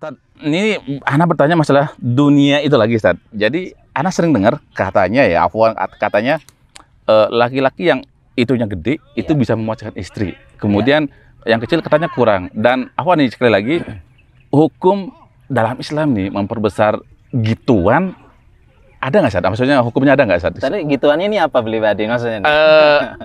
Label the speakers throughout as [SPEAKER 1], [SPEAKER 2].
[SPEAKER 1] Tad, ini Ana bertanya masalah dunia itu lagi, Tad. Jadi Ana sering dengar katanya ya, Afwan katanya laki-laki yang itunya gede itu bisa memuaskan istri. Kemudian yang kecil katanya kurang. Dan Afwan nih sekali lagi, hukum dalam Islam nih memperbesar gituan ada nggak, Sad? Maksudnya hukumnya ada nggak, Sad?
[SPEAKER 2] Tadi gituan ini apa beli bading maksudnya?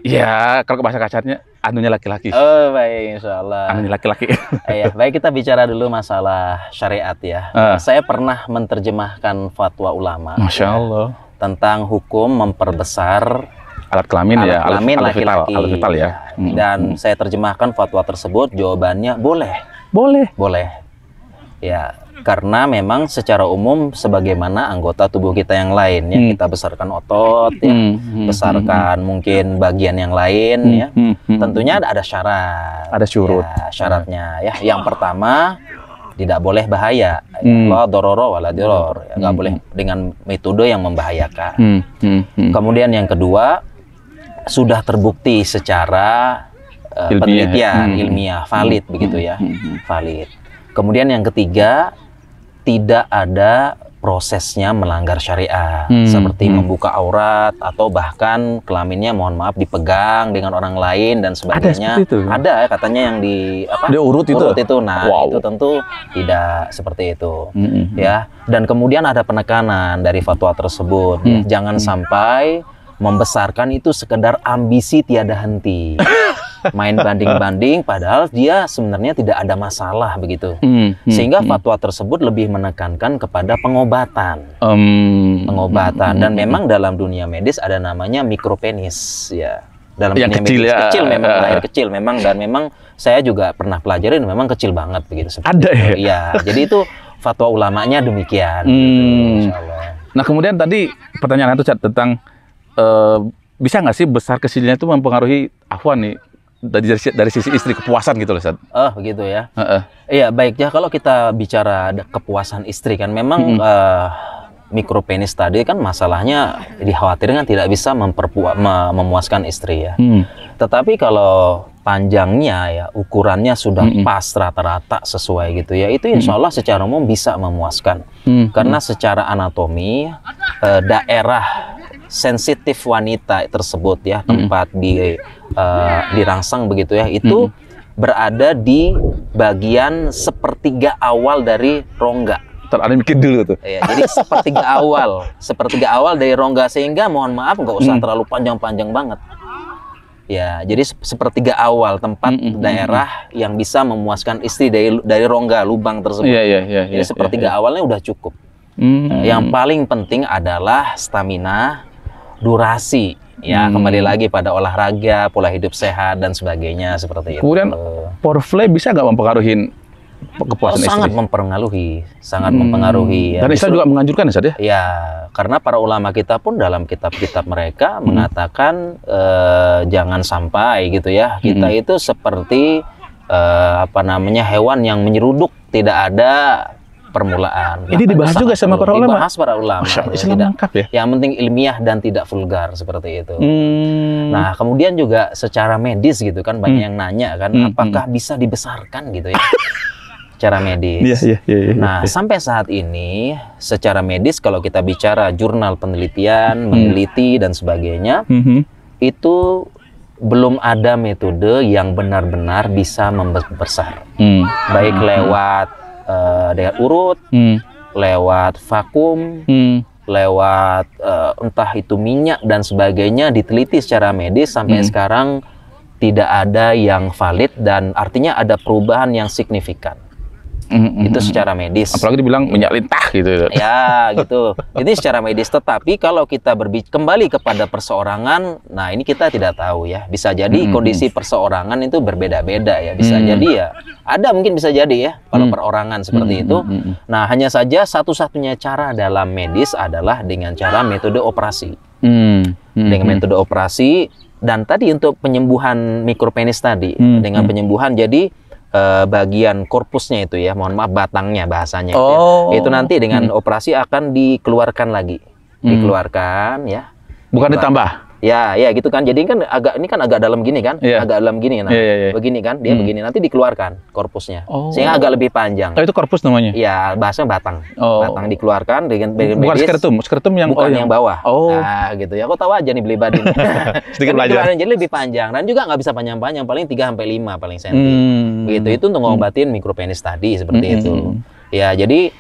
[SPEAKER 1] Ya kalau ke bahasa kasarnya anunya laki-laki.
[SPEAKER 2] Oh baik, insya Allah.
[SPEAKER 1] Anunya laki-laki.
[SPEAKER 2] Ya, baik, kita bicara dulu masalah syariat ya. Saya pernah menerjemahkan fatwa ulama.
[SPEAKER 1] Masya Allah.
[SPEAKER 2] Tentang hukum memperbesar
[SPEAKER 1] alat kelamin ya,
[SPEAKER 2] alat laki-laki.
[SPEAKER 1] Alat vital ya.
[SPEAKER 2] Dan saya terjemahkan fatwa tersebut, jawabannya boleh.
[SPEAKER 1] Boleh.
[SPEAKER 2] Boleh. Ya, karena memang secara umum sebagaimana anggota tubuh kita yang lain ya, kita besarkan otot ya, besarkan mungkin bagian yang lain ya. Tentunya ada syarat.
[SPEAKER 1] Ada syurut.
[SPEAKER 2] Ya, syaratnya ya. Yang pertama, tidak boleh bahaya. La dororo wala diror. Nggak boleh dengan metode yang membahayakan. Kemudian yang kedua, sudah terbukti secara penelitian ilmiah valid begitu ya. Valid. Kemudian yang ketiga, tidak ada prosesnya melanggar syariat, seperti membuka aurat atau bahkan kelaminnya mohon maaf dipegang dengan orang lain dan sebagainya. Ada katanya yang
[SPEAKER 1] diurut itu.
[SPEAKER 2] Nah, itu tentu tidak seperti itu. Ya. Dan kemudian ada penekanan dari fatwa tersebut. Ya. Jangan sampai membesarkan itu sekedar ambisi tiada henti. Main banding-banding padahal dia sebenarnya tidak ada masalah begitu. Sehingga fatwa tersebut lebih menekankan kepada pengobatan. Pengobatan. Dan memang dalam dunia medis ada namanya mikropenis ya. Dalam
[SPEAKER 1] yang
[SPEAKER 2] dunia
[SPEAKER 1] kecil
[SPEAKER 2] medis
[SPEAKER 1] ya.
[SPEAKER 2] Kecil memang, lahir kecil memang, dan memang saya juga pernah pelajarin memang kecil banget begitu.
[SPEAKER 1] Ada ya?
[SPEAKER 2] Iya, jadi itu fatwa ulamanya demikian. Gitu, Insya Allah.
[SPEAKER 1] Nah kemudian tadi pertanyaan itu tentang bisa nggak sih besar kecilnya itu mempengaruhi Afwan nih dari sisi istri, kepuasan gitu loh, Sad?
[SPEAKER 2] Oh begitu ya. Iya baik ya, kalau kita bicara kepuasan istri kan memang mikropenis tadi kan masalahnya dikhawatirkan tidak bisa memuaskan istri ya. Tetapi kalau panjangnya ya, ukurannya sudah pas rata-rata sesuai gitu ya, itu insya Allah secara umum bisa memuaskan. Karena secara anatomi daerah sensitif wanita tersebut ya, tempat dirangsang begitu ya, itu berada di bagian sepertiga awal dari rongga.
[SPEAKER 1] Ada mikir dulu tuh.
[SPEAKER 2] Ya, jadi sepertiga awal dari rongga, sehingga mohon maaf nggak usah terlalu panjang-panjang banget. Ya, jadi sepertiga awal tempat daerah yang bisa memuaskan istri dari rongga lubang tersebut. Jadi sepertiga awalnya udah cukup. Yang paling penting adalah stamina, durasi. Ya, kembali lagi pada olahraga, pola hidup sehat dan sebagainya seperti itu.
[SPEAKER 1] Kemudian foreplay bisa nggak mempengaruhi kepuasan istri?
[SPEAKER 2] Sangat mempengaruhi.
[SPEAKER 1] Dan Islam juga menganjurkan ya, Sad?
[SPEAKER 2] Ya, karena para ulama kita pun dalam kitab-kitab mereka mengatakan jangan sampai gitu ya, kita itu seperti hewan yang menyeruduk, tidak ada permulaan.
[SPEAKER 1] Ini dibahas juga sama para ulama.
[SPEAKER 2] Dibahas para ulama.
[SPEAKER 1] Islam lengkap ya.
[SPEAKER 2] Yang penting ilmiah dan tidak vulgar seperti itu. Nah, kemudian juga secara medis gitu kan, banyak yang nanya kan, apakah bisa dibesarkan gitu ya? Secara medis. Nah, sampai saat ini secara medis kalau kita bicara jurnal penelitian, meneliti dan sebagainya, itu belum ada metode yang benar-benar bisa membesar. Baik lewat dengan urut, lewat vakum, lewat entah itu minyak dan sebagainya, diteliti secara medis sampai sekarang tidak ada yang valid dan artinya ada perubahan yang signifikan. Itu secara medis.
[SPEAKER 1] Apalagi dibilang minyak lintah gitu.
[SPEAKER 2] Ya gitu. Ini secara medis. Tetapi kalau kita kembali kepada perseorangan, nah ini kita tidak tahu ya. Bisa jadi kondisi perseorangan itu berbeda-beda ya. Bisa jadi ya. Ada mungkin bisa jadi ya kalau perorangan seperti itu. Nah hanya saja satu-satunya cara dalam medis adalah dengan cara metode operasi. Dengan metode operasi, dan tadi untuk penyembuhan mikropenis tadi, dengan penyembuhan jadi bagian korpusnya itu ya, mohon maaf batangnya bahasanya itu nanti dengan operasi akan dikeluarkan lagi, dikeluarkan ya,
[SPEAKER 1] bukan ditambah
[SPEAKER 2] Ya, ya gitu kan. Jadi kan ini kan agak dalam gini kan, agak dalam gini. Nah, begini kan, dia begini nanti dikeluarkan korpusnya, sehingga agak lebih panjang.
[SPEAKER 1] Oh, itu korpus namanya?
[SPEAKER 2] Ya, bahasanya batang. Batang dikeluarkan dengan
[SPEAKER 1] bukan skirtum, skirtum yang
[SPEAKER 2] bukan yang bawah. Nah, gitu ya. Aku tahu aja nih beli badin.
[SPEAKER 1] Sedikit belajar.
[SPEAKER 2] Jadi lebih panjang dan juga nggak bisa panjang-panjang, paling 3 sampai 5 paling senti. Gitu. Itu untuk ngobatin mikropenis tadi seperti itu. Ya, jadi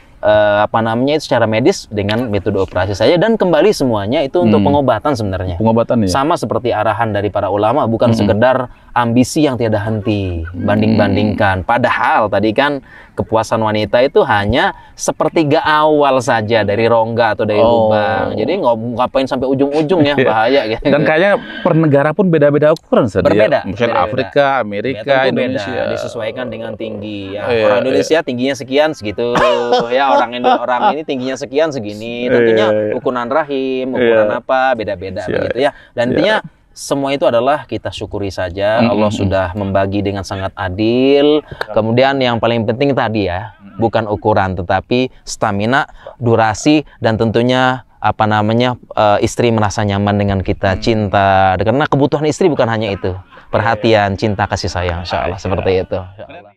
[SPEAKER 2] apa namanya itu secara medis dengan metode operasi saja, dan kembali semuanya itu untuk pengobatan sebenarnya.
[SPEAKER 1] Pengobatan ya.
[SPEAKER 2] Sama seperti arahan dari para ulama, bukan sekedar ambisi yang tiada henti, banding-bandingkan. Padahal tadi kan kepuasan wanita itu hanya sepertiga awal saja dari rongga atau dari lubang. Jadi ngapain sampai ujung-ujung ya, bahaya gitu.
[SPEAKER 1] Dan kayaknya per negara pun beda-beda ukuran.
[SPEAKER 2] Berbeda.
[SPEAKER 1] Misalnya Afrika, Amerika, Indonesia.
[SPEAKER 2] Beda. Disesuaikan dengan tinggi. Ya, orang Indonesia tingginya sekian segitu. Ya, orang ini tingginya sekian segini. Tentunya ukuran rahim, ukuran apa beda-beda begitu ya. Dan intinya semua itu adalah kita syukuri saja. Allah sudah membagi dengan sangat adil. Kemudian yang paling penting tadi ya, bukan ukuran tetapi stamina, durasi, dan tentunya apa namanya istri merasa nyaman dengan kita, cinta. Karena kebutuhan istri bukan hanya itu, perhatian, cinta, kasih sayang, insya Allah seperti itu. Insya Allah.